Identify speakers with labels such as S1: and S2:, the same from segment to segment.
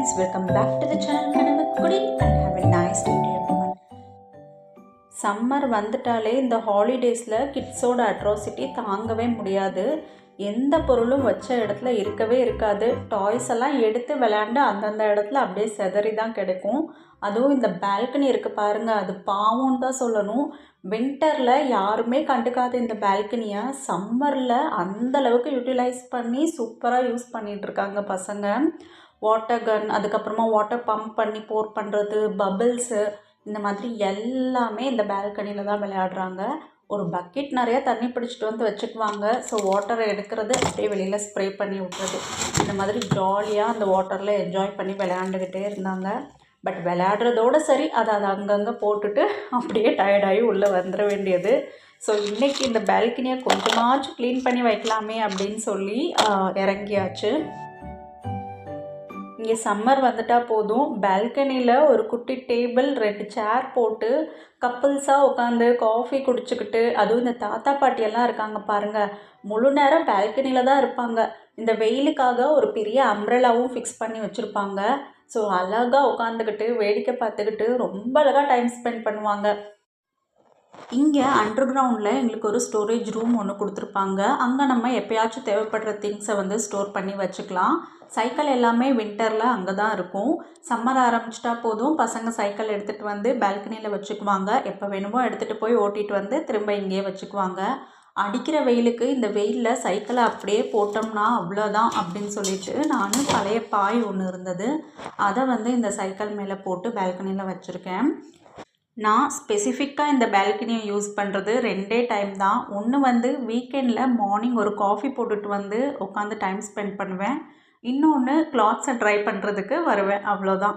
S1: friends, welcome back to the channel Kanavakudi and have a nice day to everyone. Summer வந்துட்டாலே இந்த ஹாலிடேஸில் கிட்ஸோட atrocity தாங்கவே முடியாது. எந்த பொருளும் வச்ச இடத்துல இருக்கவே இருக்காது. டாய்ஸ் எல்லாம் எடுத்து விளையாண்டு அந்தந்த இடத்துல அப்படியே செதறி தான் கிடைக்கும். அதுவும் இந்த பால்கனி இருக்குது பாருங்கள், அது பாவம்னு தான் சொல்லணும். வின்டரில் யாருமே கண்டுக்காத இந்த பால்கனியை சம்மரில் அந்தளவுக்கு யூட்டிலைஸ் பண்ணி சூப்பராக யூஸ் பண்ணிகிட்ருக்காங்க பசங்க. வாட்டர் கன், அதுக்கப்புறமா வாட்டர் பம்ப் பண்ணி போர் பண்ணுறது, பபிள்ஸு, இந்த மாதிரி எல்லாமே இந்த பால்கனியில் தான் விளையாடுறாங்க. ஒரு பக்கெட் நிறையா தண்ணி பிடிச்சிட்டு வந்து வச்சுக்குவாங்க. ஸோ வாட்டரை எடுக்கிறது, அப்படியே வெளியில் ஸ்ப்ரே பண்ணி விட்றது, இந்த மாதிரி ஜாலியாக அந்த வாட்டரில் என்ஜாய் பண்ணி விளையாண்டுக்கிட்டே இருந்தாங்க. பட் விளையாடுறதோடு சரி, அதை அங்கங்கே போட்டுட்டு அப்படியே டயர்டாகி உள்ளே வந்துட வேண்டியது. ஸோ இன்றைக்கி இந்த பால்கனியை கொஞ்சமாச்சும் க்ளீன் பண்ணி வைக்கலாமே அப்படின்னு சொல்லி இறங்கியாச்சு. இங்கே சம்மர் வந்துட்டால் போதும், பால்கனியில் ஒரு குட்டி டேபிள் 2 சேர் போட்டு கப்புள்ஸாக உட்காந்து காஃபி குடிச்சிக்கிட்டு, அதுவும் இந்த தாத்தா பாட்டியெல்லாம் இருக்காங்க பாருங்கள், முழு நேரம் பால்கனியில் தான் இருப்பாங்க. இந்த வெயிலுக்காக ஒரு பெரிய அம்ப்ரெல்லாவும் ஃபிக்ஸ் பண்ணி வச்சுருப்பாங்க. ஸோ அழகாக உட்காந்துக்கிட்டு வேடிக்கை பார்த்துக்கிட்டு ரொம்ப அழகாக டைம் ஸ்பெண்ட் பண்ணுவாங்க. இங்கே அண்டர் கிரவுண்டில் எங்களுக்கு ஒரு ஸ்டோரேஜ் ரூம் ஒன்று கொடுத்துருப்பாங்க. அங்கே நம்ம எப்போயாச்சும் தேவைப்படுற திங்ஸை வந்து ஸ்டோர் பண்ணி வச்சுக்கலாம். சைக்கிள் எல்லாமே வின்டரில் அங்கே தான் இருக்கும். சம்மர் ஆரம்பிச்சிட்டா போதும், பசங்க சைக்கிள் எடுத்துகிட்டு வந்து பால்கனியில் வச்சுக்குவாங்க. எப்போ வேணுமோ எடுத்துகிட்டு போய் ஓட்டிகிட்டு வந்து திரும்ப இங்கேயே வச்சுக்குவாங்க. அடிக்கிற வெயிலுக்கு இந்த வெயிலில் சைக்கிளை அப்படியே போட்டோம்னா அவ்வளோதான் அப்படின்னு சொல்லிட்டு நான் பழைய பாய் ஒன்று இருந்தது, அதை வந்து இந்த சைக்கிள் மேலே போட்டு பால்கனியில் வச்சுருக்கேன். நான் ஸ்பெசிஃபிக்காக இந்த பால்கனியை யூஸ் பண்ணுறது 2 டைம் தான். ஒன்று வந்து வீக்கெண்டில் மார்னிங் ஒரு காஃபி போட்டுட்டு வந்து உட்காந்து டைம் ஸ்பெண்ட் பண்ணுவேன். இன்னொன்று கிளாத்ஸை ட்ரை பண்ணுறதுக்கு வருவேன், அவ்வளோதான்.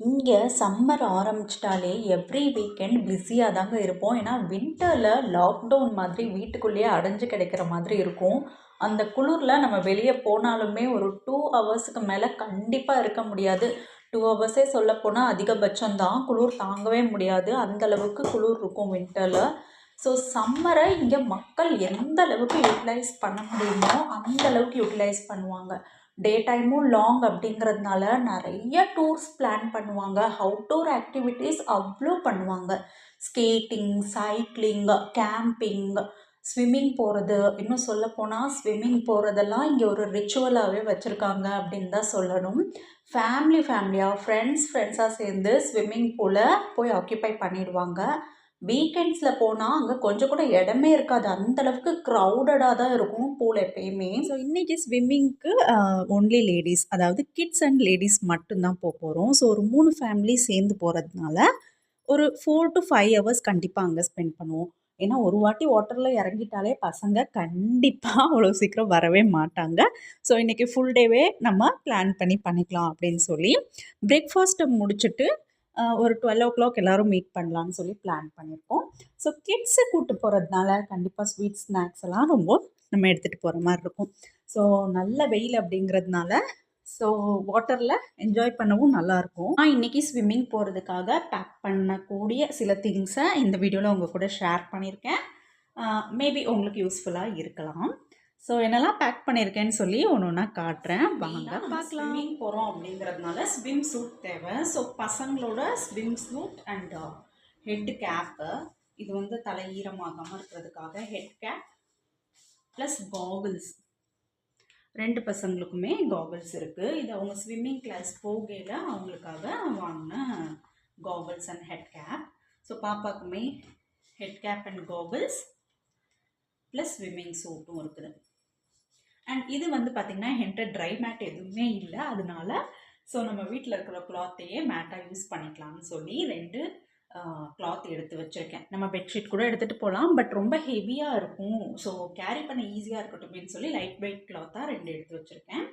S1: இங்கே சம்மர் ஆரம்பிச்சிட்டாலே எவ்ரி வீக்கெண்ட் பிஸியாக தாங்க இருப்போம். ஏன்னா வின்டரில் லாக்டவுன் மாதிரி வீட்டுக்குள்ளேயே அடைஞ்சு கிடைக்கிற மாதிரி இருக்கும். அந்த குளிரில் நம்ம வெளியே போனாலுமே ஒரு 2 ஹவர்ஸுக்கு மேலே கண்டிப்பாக இருக்க முடியாது. 2 ஹவர்ஸே சொல்லப்போனால் அதிகபட்சம் தான். குளிர் தாங்கவே முடியாது, அந்தளவுக்கு குளிர் இருக்கும் வின்டரில். ஸோ சம்மரை இங்கே மக்கள் எந்த அளவுக்கு யூட்டிலைஸ் பண்ண முடியுமோ அந்தளவுக்கு யூட்டிலைஸ் பண்ணுவாங்க. டே டைமும் லாங் அப்படிங்கிறதுனால நிறைய டூர்ஸ் பிளான் பண்ணுவாங்க. அவுட்டோர் ஆக்டிவிட்டீஸ் அவ்வளோ பண்ணுவாங்க. ஸ்கேட்டிங், சைக்கிளிங், கேம்பிங், ஸ்விம்மிங் போகிறது, இன்னும் சொல்லப்போனால் ஸ்விம்மிங் போகிறதெல்லாம் இங்கே ஒரு ரிச்சுவலாகவே வச்சுருக்காங்க அப்படின்னு தான் சொல்லணும். ஃபேமிலியாக ஃப்ரெண்ட்ஸாக சேர்ந்து ஸ்விம்மிங் பூலை போய் ஆக்கியபை பண்ணிடுவாங்க. வீக்கெண்ட்ஸில் போனால் அங்கே கொஞ்சம் கூட இடமே இருக்காது, அந்தளவுக்கு க்ரௌடடாக தான் இருக்கும் பூல் எப்பயுமே. ஸோ இன்றைக்கி ஸ்விம்மிங்க்கு ஒன்லி லேடிஸ், அதாவது கிட்ஸ் அண்ட் லேடிஸ் மட்டும்தான் போகிறோம். ஸோ ஒரு 3 ஃபேமிலி சேர்ந்து போகிறதுனால ஒரு 4 to 5 ஹவர்ஸ் கண்டிப்பாக அங்கே ஸ்பெண்ட் பண்ணுவோம். ஏன்னா ஒரு வாட்டி வாட்டரில் இறங்கிட்டாலே பசங்க கண்டிப்பாக அவ்வளோ சீக்கிரம் வரவே மாட்டாங்க. ஸோ இன்றைக்கி ஃபுல் டேவே நம்ம பிளான் பண்ணிக்கலாம் அப்படின்னு சொல்லி பிரேக்ஃபாஸ்ட்டை முடிச்சுட்டு ஒரு 12 o'clock எல்லோரும் மீட் பண்ணலான்னு சொல்லி பிளான் பண்ணியிருக்கோம். ஸோ கிட்ஸை கூப்பிட்டு போகிறதுனால கண்டிப்பாக ஸ்வீட் ஸ்நாக்ஸ் எல்லாம் ரொம்ப நம்ம எடுத்துகிட்டு போகிற மாதிரி இருக்கும். ஸோ நல்ல வெயில் அப்படிங்கிறதுனால ஸோ வாட்டரில் என்ஜாய் பண்ணவும் நல்லாயிருக்கும். நான் இன்றைக்கி ஸ்விம்மிங் போகிறதுக்காக பேக் பண்ணக்கூடிய சில திங்ஸை இந்த வீடியோவில் உங்கள் கூட ஷேர் பண்ணியிருக்கேன். மேபி உங்களுக்கு யூஸ்ஃபுல்லாக இருக்கலாம். ஸோ என்னெல்லாம் பேக் பண்ணியிருக்கேன்னு சொல்லி ஒன்று ஒன்றா காட்டுறேன், வாங்க பார்க்கலாம். ஸ்விம்மிங் போகிறோம் அப்படிங்கிறதுனால ஸ்விம் சூட் தேவை. ஸோ பசங்களோட swimsuit and head cap, இது வந்து தலை ஈரமாகாமல் இருக்கிறதுக்காக ஹெட் கேப் ப்ளஸ் காகுல்ஸ். 2 பசங்களுக்குமே காகுல்ஸ் இருக்குது. இது அவங்க ஸ்விம்மிங் கிளாஸ் போகையில் அவங்களுக்காக வாங்கின goggles and head cap. So பாப்பாக்குமே head cap and goggles plus swimming சூட்டும் இருக்குது. அண்ட் இது வந்து பார்த்திங்கன்னா என்கிட்ட ட்ரை மேட் எதுவுமே இல்லை, அதனால ஸோ நம்ம வீட்டில் இருக்கிற கிளாத்தையே மேட்டாக யூஸ் பண்ணிக்கலாம்னு சொல்லி 2 கிளாத் எடுத்து வச்சுருக்கேன். நம்ம பெட்ஷீட் கூட எடுத்துகிட்டு போகலாம், பட் ரொம்ப ஹெவியாக இருக்கும், ஸோ கேரி பண்ண ஈஸியாக இருக்கட்டும்னு சொல்லி லைட் வெயிட் கிளாத்தாக 2 எடுத்து வச்சுருக்கேன்.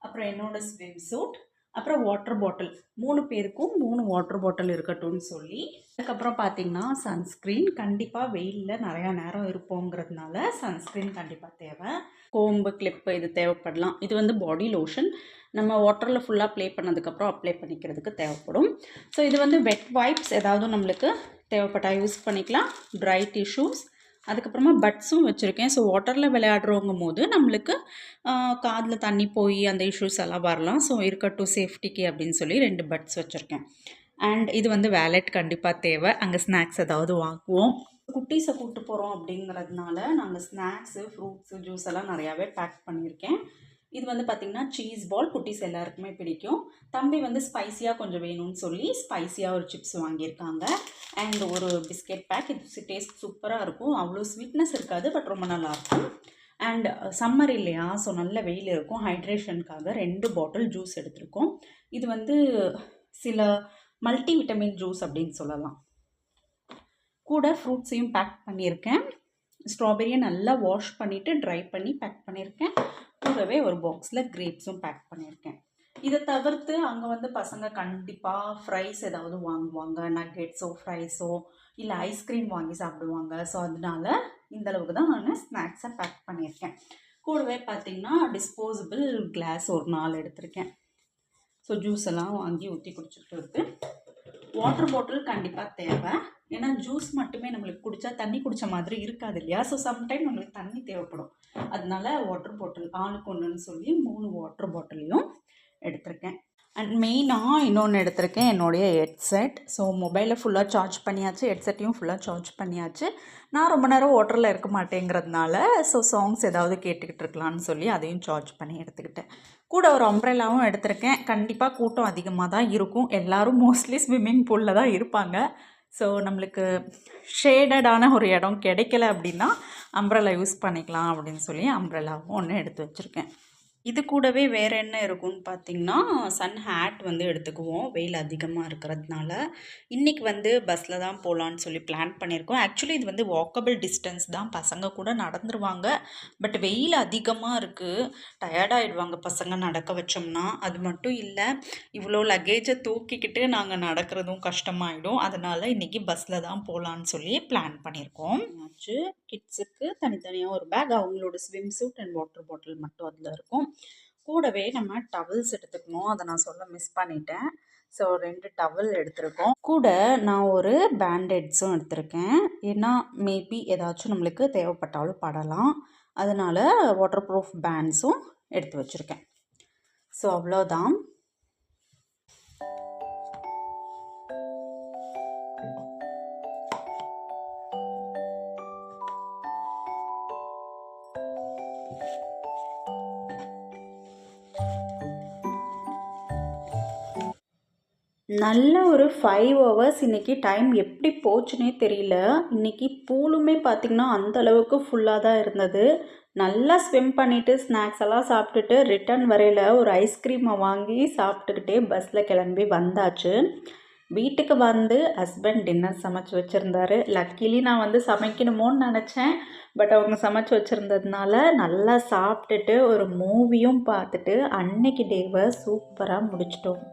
S1: அப்புறம் என்னோடய ஸ்விம் சூட், அப்புறம் வாட்டர் பாட்டில், 3 பேருக்கும் 3 வாட்டர் பாட்டில் இருக்கட்டும்னு சொல்லி. அதுக்கப்புறம் பார்த்திங்கன்னா சன்ஸ்க்ரீன், கண்டிப்பாக வெயிலில் நிறையா நேரம் இருப்போங்கிறதுனால சன்ஸ்க்ரீன் கண்டிப்பாக தேவை. கோம்பு, கிளிப்பு இது தேவைப்படலாம். இது வந்து பாடி லோஷன், நம்ம வாட்டரில் ஃபுல்லாக ப்ளே பண்ணதுக்கப்புறம் அப்ளை பண்ணிக்கிறதுக்கு தேவைப்படும். ஸோ இது வந்து வெட் வைப்ஸ், ஏதாவது நம்மளுக்கு தேவைப்பட்டால் யூஸ் பண்ணிக்கலாம். ட்ரை டிஷ்யூஸ், அதுக்கப்புறமா பட்ஸும் வச்சுருக்கேன். ஸோ வாட்டரில் விளையாடுறோங்கும் போது நம்மளுக்கு காதில் தண்ணி போய் அந்த இஷ்யூஸ் எல்லாம் வரலாம். ஸோ இருக்கட்டும் சேஃப்டிக்கு அப்படின்னு சொல்லி 2 பட்ஸ் வச்சுருக்கேன். அண்ட் இது வந்து வேலெட் கண்டிப்பாக தேவை. அங்கே ஸ்நாக்ஸ் ஏதாவது வாங்குவோம். குட்டீஸை கூப்பிட்டு போகிறோம் அப்படிங்கிறதுனால நாங்கள் ஸ்நாக்ஸு, ஃப்ரூட்ஸு, ஜூஸ் எல்லாம் நிறையாவே பேக் பண்ணியிருக்கேன். இது வந்து பார்த்திங்கன்னா சீஸ் பால், குட்டீஸ் எல்லாருக்குமே பிடிக்கும். தம்பி வந்து ஸ்பைஸியாக கொஞ்சம் வேணும்னு சொல்லி ஸ்பைஸியாக ஒரு சிப்ஸ் வாங்கியிருக்காங்க. அண்ட் ஒரு பிஸ்கெட் பேக். இது டேஸ்ட் சூப்பராக இருக்கும். அவ்வளோ ஸ்வீட்னஸ் இருக்காது, பட் ரொம்ப நல்லாயிருக்கும். அண்ட் சம்மர் இல்லையா, ஸோ நல்ல வெயில் இருக்கும். ஹைட்ரேஷனுக்காக 2 பாட்டில் ஜூஸ் எடுத்திருக்கோம். இது வந்து சில மல்டி விட்டமின் ஜூஸ் அப்படின்னு சொல்லலாம். கூட ஃப்ரூட்ஸையும் பேக் பண்ணியிருக்கேன். ஸ்ட்ராபெரியை நல்லா வாஷ் பண்ணிவிட்டு ட்ரை பண்ணி பேக் பண்ணியிருக்கேன். கூடவே ஒரு பாக்ஸில் கிரேப்ஸும் பேக் பண்ணியிருக்கேன். இதை தவிர்த்து அங்கே வந்து பசங்க கண்டிப்பாக ஃப்ரைஸ் ஏதாவது வாங்குவாங்க. நக்கெட்ஸோ ஃப்ரைஸோ இல்லை ஐஸ்கிரீம் வாங்கி சாப்பிடுவாங்க. ஸோ அதனால இந்தளவுக்கு தான் நான் ஸ்நாக்ஸை பேக் பண்ணியிருக்கேன். கூடவே பார்த்திங்கன்னா டிஸ்போசபிள் கிளாஸ் ஒரு 4 எடுத்திருக்கேன். ஸோ ஜூஸ் எல்லாம் வாங்கி ஊற்றி குடிச்சிட்டு வாட்டர் பாட்டில் கண்டிப்பாக தேவை. ஏன்னா ஜூஸ் மட்டுமே நம்மளுக்கு குடித்தா தண்ணி குடித்த மாதிரி இருக்காது இல்லையா. ஸோ சம்டைம் நம்மளுக்கு தண்ணி தேவைப்படும். அதனால வாட்டர் பாட்டில் ஆளுக்கு ஒன்றுன்னு சொல்லி 3 வாட்டர் பாட்டிலையும் எடுத்திருக்கேன். அண்ட் மெயினாக இன்னொன்று எடுத்திருக்கேன், என்னுடைய ஹெட்செட். ஸோ மொபைலை ஃபுல்லாக சார்ஜ் பண்ணியாச்சு, ஹெட்செட்டையும் ஃபுல்லாக சார்ஜ் பண்ணியாச்சு. நான் ரொம்ப நேரம் வாட்டரில் இருக்க மாட்டேங்கிறதுனால ஸோ சாங்ஸ் ஏதாவது கேட்டுக்கிட்டு இருக்கலான்னு சொல்லி அதையும் சார்ஜ் பண்ணி எடுத்துக்கிட்டேன். கூட ஒரு அம்ப்ரெல்லாவும் எடுத்திருக்கேன். கண்டிப்பாக கூட்டம் அதிகமாக தான் இருக்கும். எல்லோரும் மோஸ்ட்லி ஸ்விம்மிங் பூலில் தான் இருப்பாங்க. ஸோ நம்மளுக்கு ஷேடடான ஒரு இடம் கிடைக்கல அப்படின்னா அம்ப்ரெல்லா யூஸ் பண்ணிக்கலாம் அப்படின்னு சொல்லி அம்ப்ரெல்லாவும் ஒன்று எடுத்து வச்சுருக்கேன். இது கூடவே வேறு என்ன இருக்குன்னு பார்த்திங்கன்னா சன் ஹேட் வந்து எடுத்துக்குவோம், வெயில் அதிகமாக இருக்கிறதுனால. இன்றைக்கி வந்து பஸ்ஸில் தான் போகலான்னு சொல்லி பிளான் பண்ணியிருக்கோம். ஆக்சுவலி இது வந்து வாக்கபிள் டிஸ்டன்ஸ் தான், பசங்க கூட நடந்துருவாங்க. பட் வெயில் அதிகமாக இருக்குது, டயர்டாகிடுவாங்க பசங்க நடக்க வச்சோம்னா. அது மட்டும் இல்லை, இவ்வளோ லக்கேஜை தூக்கிக்கிட்டு நாங்கள் நடக்கிறதும் கஷ்டமாயிடும். அதனால் இன்றைக்கி பஸ்ஸில் தான் போகலான்னு சொல்லி பிளான் பண்ணியிருக்கோம். கிட்ஸுக்கு தனித்தனியாக ஒரு பேக், அவங்களோட swimsuit and water bottle மட்டும் அதில் இருக்கும். கூடவே நம்ம டவல்ஸ் எடுத்துக்கணும், அதை நான் சொல்ல மிஸ் பண்ணிட்டேன். ஸோ 2 டவல் எடுத்திருக்கோம். கூட நான் ஒரு பேண்டேட்ஸும் எடுத்திருக்கேன். ஏன்னா மேபி ஏதாச்சும் நம்மளுக்கு தேவைப்பட்டாலும் படலாம். அதனால் வாட்டர் ப்ரூஃப் பேண்ட்ஸும் எடுத்து வச்சுருக்கேன். ஸோ அவ்வளோதான். நல்ல ஒரு 5 ஹவர்ஸ் இன்றைக்கி டைம் எப்படி போச்சுன்னே தெரியல. இன்றைக்கி பூலுமே பார்த்திங்கன்னா அந்தளவுக்கு ஃபுல்லாக தான் இருந்தது. நல்லா ஸ்விம் பண்ணிவிட்டு ஸ்நாக்ஸ் எல்லாம் சாப்பிட்டுட்டு ரிட்டன் வரையில் ஒரு ஐஸ்கிரீமை வாங்கி சாப்பிட்டுக்கிட்டே பஸ்ஸில் கிளம்பி வந்தாச்சு. வீட்டுக்கு வந்து ஹஸ்பண்ட் டின்னர் சமைச்சு வச்சுருந்தாரு. லக்கிலி நான் வந்து சமைக்கணுமோன்னு நினச்சேன். பட் அவங்க சமைச்சு வச்சுருந்ததுனால நல்லா சாப்பிட்டுட்டு ஒரு மூவியும் பார்த்துட்டு அன்னைக்கு டேவை சூப்பராக முடிச்சிட்டோம்.